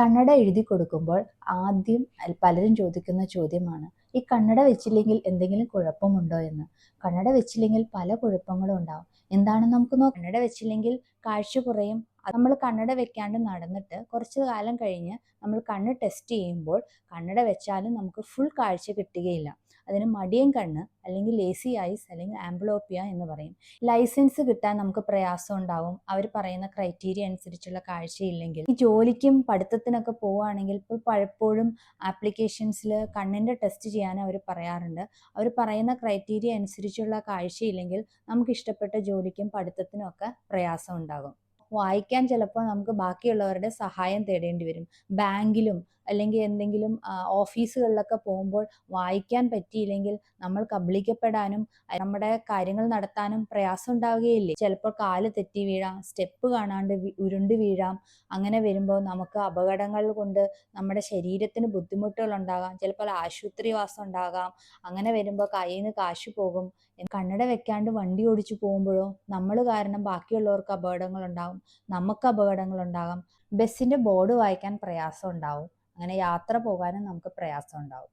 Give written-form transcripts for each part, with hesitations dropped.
കണ്ണട എഴുതി കൊടുക്കുമ്പോൾ ആദ്യം പലരും ചോദിക്കുന്ന ചോദ്യമാണ്, ഈ കണ്ണട വെച്ചില്ലെങ്കിൽ എന്തെങ്കിലും കുഴപ്പമുണ്ടോ എന്ന്. കണ്ണട വെച്ചില്ലെങ്കിൽ പല കുഴപ്പങ്ങളും ഉണ്ടാവും. എന്താണെന്ന് നമുക്ക് നോക്കാം. കണ്ണട വെച്ചില്ലെങ്കിൽ കാഴ്ച കുറയും. നമ്മൾ കണ്ണട വെക്കാണ്ട് നടന്നിട്ട് കുറച്ച് കാലം കഴിഞ്ഞ് നമ്മൾ കണ്ണ് ടെസ്റ്റ് ചെയ്യുമ്പോൾ കണ്ണട വെച്ചാലും നമുക്ക് ഫുൾ കാഴ്ച കിട്ടുകയില്ല. അതിന് മടിയൻ കണ്ണ്, അല്ലെങ്കിൽ ലേസി ഐസ്, അല്ലെങ്കിൽ ആംബ്ലോപ്പിയ എന്ന് പറയും. ലൈസൻസ് കിട്ടാൻ നമുക്ക് പ്രയാസം ഉണ്ടാവും. അവർ പറയുന്ന ക്രൈറ്റീരിയ അനുസരിച്ചുള്ള കാഴ്ചയില്ലെങ്കിൽ. ഈ ജോലിക്കും പഠിത്തത്തിനൊക്കെ പോവുകയാണെങ്കിൽ ഇപ്പോൾ പലപ്പോഴും ആപ്ലിക്കേഷൻസിൽ കണ്ണിൻ്റെ ടെസ്റ്റ് ചെയ്യാൻ അവർ പറയാറുണ്ട്. അവർ പറയുന്ന ക്രൈറ്റീരിയ അനുസരിച്ചുള്ള കാഴ്ചയില്ലെങ്കിൽ നമുക്ക് ഇഷ്ടപ്പെട്ട ജോലിക്കും പഠിത്തത്തിനും ഒക്കെ പ്രയാസം ഉണ്ടാകും. വായിക്കാൻ ചിലപ്പോൾ നമുക്ക് ബാക്കിയുള്ളവരുടെ സഹായം തേടേണ്ടി വരും. ബാങ്കിലും അല്ലെങ്കിൽ എന്തെങ്കിലും ഓഫീസുകളിലൊക്കെ പോകുമ്പോൾ വായിക്കാൻ പറ്റിയില്ലെങ്കിൽ നമ്മൾ കബളിക്കപ്പെടാനും നമ്മുടെ കാര്യങ്ങൾ നടത്താനും പ്രയാസം ഉണ്ടാവുകയില്ലേ. ചിലപ്പോൾ കാല് തെറ്റി വീഴാം, സ്റ്റെപ്പ് കാണാണ്ട് ഉരുണ്ട് വീഴാം. അങ്ങനെ വരുമ്പോൾ നമുക്ക് അപകടങ്ങൾ കൊണ്ട് നമ്മുടെ ശരീരത്തിന് ബുദ്ധിമുട്ടുകൾ ഉണ്ടാകാം. ചിലപ്പോൾ ആശുപത്രിവാസം ഉണ്ടാകാം. അങ്ങനെ വരുമ്പോൾ കയ്യിൽ നിന്ന് കാശ് പോകും. കണ്ണട വെക്കാണ്ട് വണ്ടി ഓടിച്ചു പോകുമ്പോഴോ നമ്മൾ കാരണം ബാക്കിയുള്ളവർക്ക് അപകടങ്ങൾ ഉണ്ടാകും, നമുക്ക് അപകടങ്ങൾ ഉണ്ടാകാം. ബസ്സിന്റെ ബോർഡ് വായിക്കാൻ പ്രയാസം ഉണ്ടാവും. അങ്ങനെ യാത്ര പോകാനും നമുക്ക് പ്രയാസം ഉണ്ടാവും.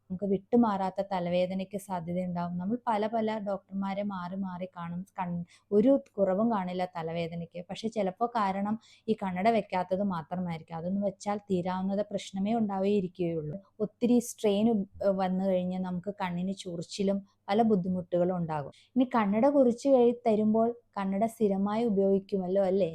നമുക്ക് വിട്ടുമാറാത്ത തലവേദനയ്ക്ക് സാധ്യതയുണ്ടാവും. നമ്മൾ പല പല ഡോക്ടർമാരെ മാറി മാറി കാണും. ഒരു കുറവും കാണില്ല തലവേദനയ്ക്ക്. പക്ഷെ ചിലപ്പോൾ കാരണം ഈ കണ്ണട വെക്കാത്തത് മാത്രമായിരിക്കും. അതൊന്നും വെച്ചാൽ തീരാവുന്നത് പ്രശ്നമേ ഉണ്ടാവുകയുള്ളൂ. ഒത്തിരി സ്ട്രെയിൻ വന്നു കഴിഞ്ഞാൽ നമുക്ക് കണ്ണിന് ചൊറിച്ചിലും പല ബുദ്ധിമുട്ടുകളും ഉണ്ടാകും. ഇനി കണ്ണട കുറിച്ച് തരുമ്പോൾ കണ്ണട സ്ഥിരമായി ഉപയോഗിക്കുമല്ലോ അല്ലേ?